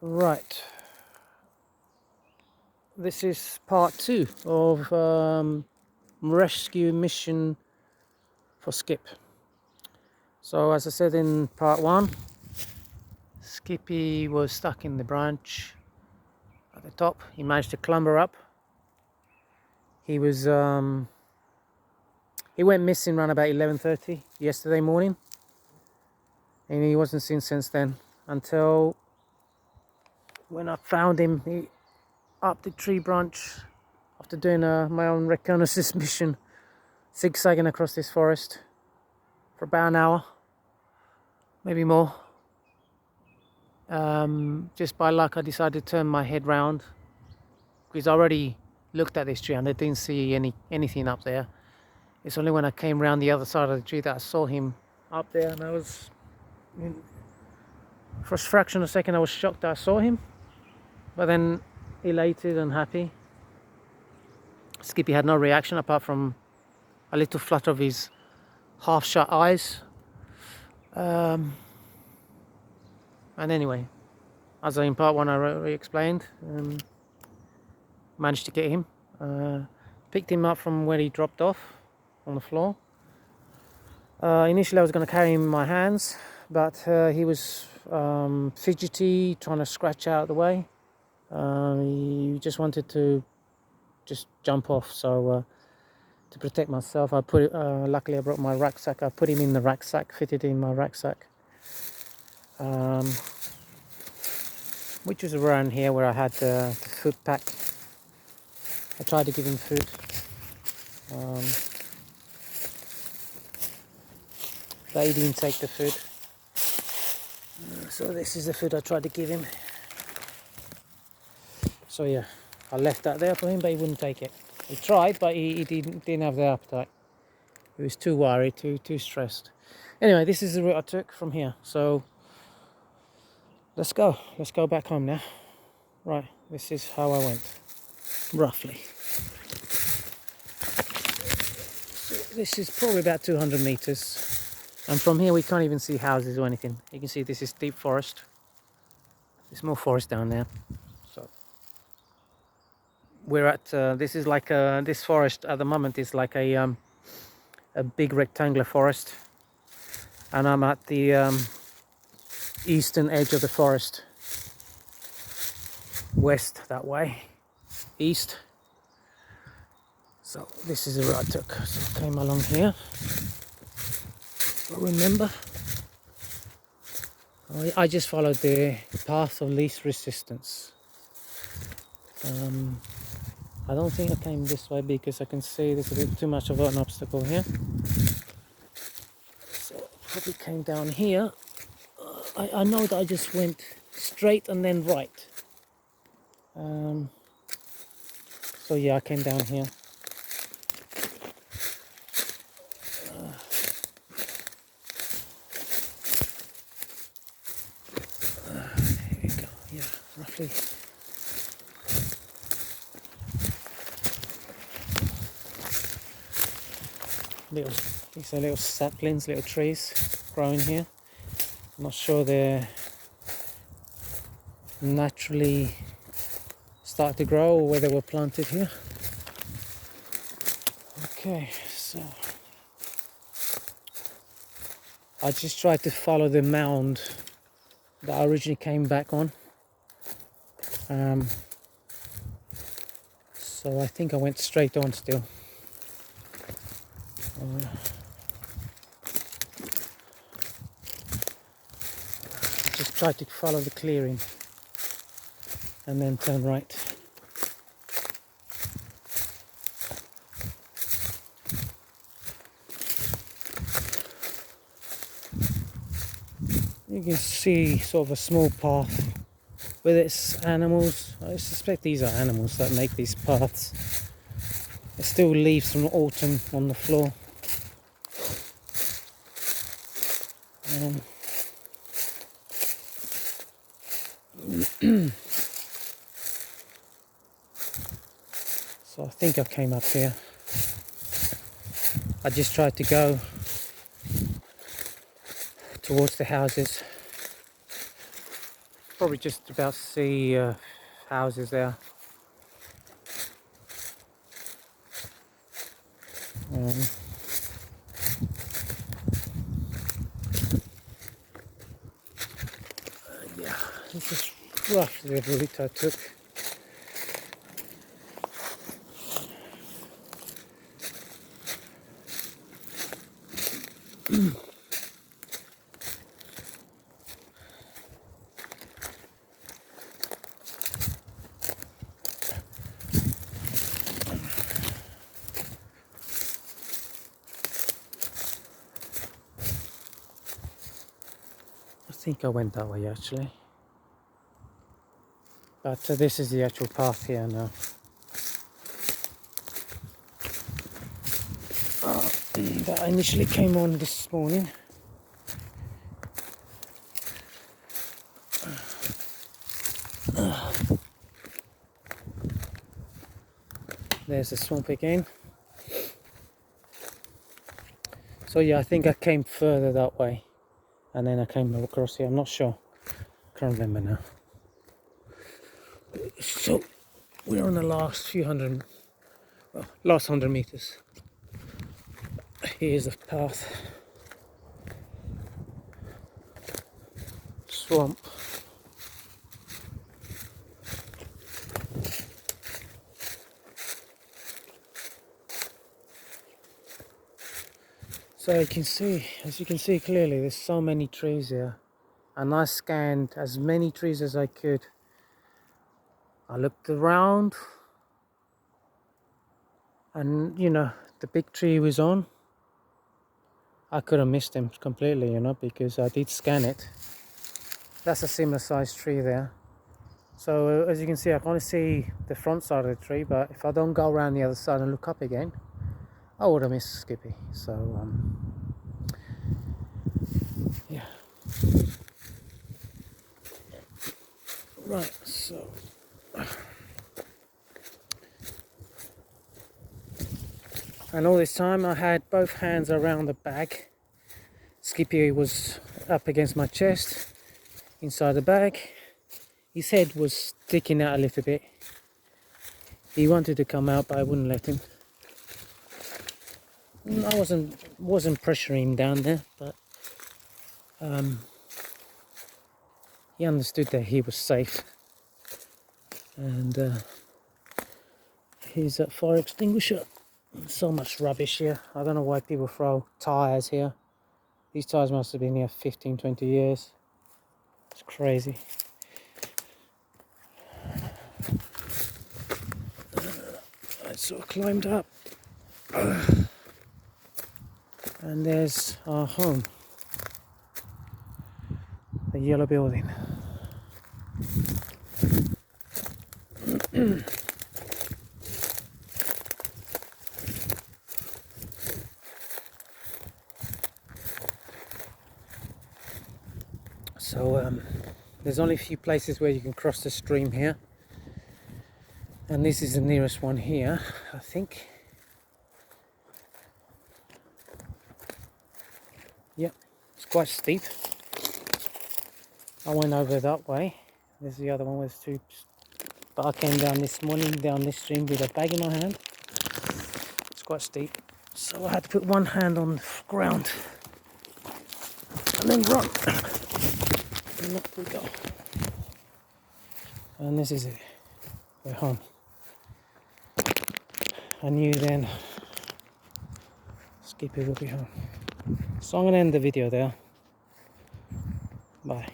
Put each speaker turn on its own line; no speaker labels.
Right, this is part 2 of rescue mission for Skip. So as I said in part 1, Skippy was stuck in the branch at the top. He managed to clamber up. He was he went missing around about 11:30 yesterday morning, and he wasn't seen since then until when I found him up the tree branch after doing my own reconnaissance mission, zigzagging across this forest for about an hour, maybe more. Just by luck I decided to turn my head round because I already looked at this tree and I didn't see anything up there. It's only when I came round the other side of the tree that I saw him up there, and I was, for a fraction of a second I was shocked that I saw him, but then elated and happy. Skippy had no reaction apart from a little flutter of his half shut eyes. And anyway, as in part 1 I already explained, managed to get him, picked him up from where he dropped off on the floor. Initially I was going to carry him in my hands, but he was fidgety, trying to scratch out of the way. He just wanted to just jump off, so to protect myself I put it, luckily I brought my rucksack. I put him in the rucksack, fitted in my rucksack, which was around here where I had the food packed. I tried to give him food, but he didn't take the food, so this is the food I tried to give him. So yeah, I left that there for him, but he wouldn't take it. He tried, but he didn't have the appetite. He was too worried, too stressed. Anyway, this is the route I took from here. So let's go back home now. Right, this is how I went, roughly. So this is probably about 200 meters, and from here we can't even see houses or anything. You can see this is deep forest. There's more forest down there. So we're at this is like this forest at the moment is like a big rectangular forest, and I'm at the eastern edge of the forest, west that way, east. So this is the route I took. So I came along here. But remember, I just followed the path of least resistance. I don't think I came this way because I can see there's a bit too much of an obstacle here. So I probably came down here. I know that I just went straight and then right. So yeah, I came down here. Here we go. Yeah, roughly. These are little saplings, little trees growing here. I'm not sure they're naturally start to grow or whether they were planted here. Okay, so I just tried to follow the mound that I originally came back on. So I think I went straight on still. Just tried to follow the clearing and then turn right. You can see sort of a small path with its animals. I suspect these are animals that make these paths. There's still leaves from autumn on the floor. So I think I came up here. I just tried to go towards the houses. probably just about to see houses there. Yeah, this is roughly the route I took. I think I went that way actually, but this is the actual path here now. That I initially came on this morning. There's the swamp again. So yeah, I think I came further that way and then I came across here. I'm not sure, can't remember now. So we're on the last few hundred, well, last 100 meters. Here's the path. Swamp. So you can see, as you can see clearly, there's so many trees here, and I scanned as many trees as I could. I looked around, and you know, the big tree was on. I could have missed him completely, you know, because I did scan it. That's a similar sized tree there. So as you can see, I can only see the front side of the tree, but if I don't go around the other side and look up again, I would have missed Skippy. So yeah. Right, so and all this time I had both hands around the bag. Skippy was up against my chest, inside the bag. His head was sticking out a little bit. He wanted to come out, but I wouldn't let him. I wasn't pressuring him down there, but he understood that he was safe. And here's that fire extinguisher. So much rubbish here. I don't know why people throw tires here. These tires must have been here 15-20 years. It's crazy. I sort of climbed up. And there's our home. The yellow building. So there's only a few places where you can cross the stream here, and this is the nearest one here, I think. Yep, it's quite steep. I went over that way. There's the other one with two, but I came down this morning down this stream with a bag in my hand. It's quite steep, so I had to put one hand on the ground and then run. And up we go. And this is it. We're home. I knew then Skippy will be home. So I'm going to end the video there. Bye.